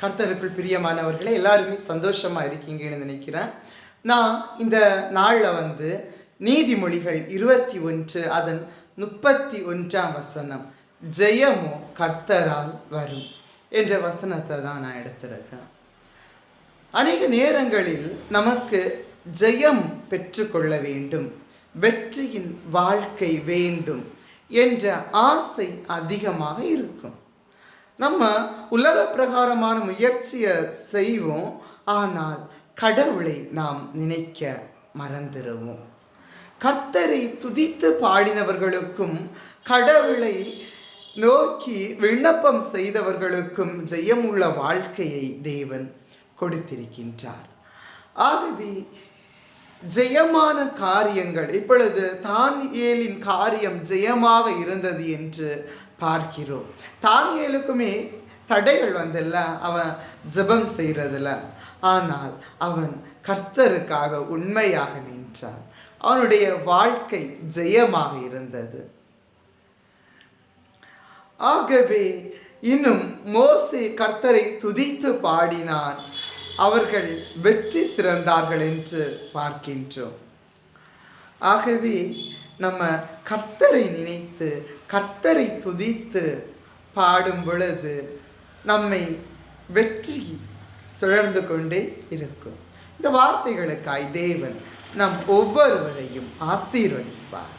கர்த்தருக்குள் பிரியமானவர்களே, எல்லாருமே சந்தோஷமாக இருக்கீங்கன்னு நினைக்கிறேன். நான் இந்த நாளில் நீதிமொழிகள் 21 அதன் 31ஆம் வசனம், ஜெயமோ கர்த்தரால் வரும் என்ற வசனத்தை தான் நான் எடுத்திருக்கேன். அநேக நேரங்களில் நமக்கு ஜெயம் பெற்றுக்கொள்ள வேண்டும், வெற்றியின் வாழ்க்கை வேண்டும் என்ற ஆசை அதிகமாக இருக்கும். நம்ம உலக பிரகாரமான முயற்சியை செய்வோம், ஆனால் கடவுளை நாம் நினைக்க மறந்துடுவோம். கர்த்தரை துதித்து பாடினவர்களுக்கும் கடவுளை நோக்கி விண்ணப்பம் செய்தவர்களுக்கும் ஜெயமுள்ள வாழ்க்கையை தேவன் கொடுத்திருக்கின்றார். ஆகவே ஜெயமான காரியங்கள், இப்பொழுது தானியேலின் காரியம் ஜெயமாக இருந்தது என்று பார்க்கிறோம். தானியேலுக்குமே தடைகள் வந்தல்ல, அவன் ஜெபம் செய்கிறதில்ல, ஆனால் அவன் கர்த்தருக்காக உண்மையாக நின்றான். அவனுடைய வாழ்க்கை ஜெயமாக இருந்தது. ஆகவே இன்னும் மோசே கர்த்தரை துதித்து பாடினான், அவர்கள் வெற்றி சிறந்தார்கள் என்று பார்க்கின்றோம். ஆகவே நம்ம கர்த்தரை நினைத்து கர்த்தரை துதித்து பாடும் பொழுது நம்மை வெற்றி தொடர்ந்து கொண்டே இருக்கும். இந்த வார்த்தைகளுக்காய் தேவன் நம் ஒவ்வொருவரையும் ஆசீர்வதிப்பார்.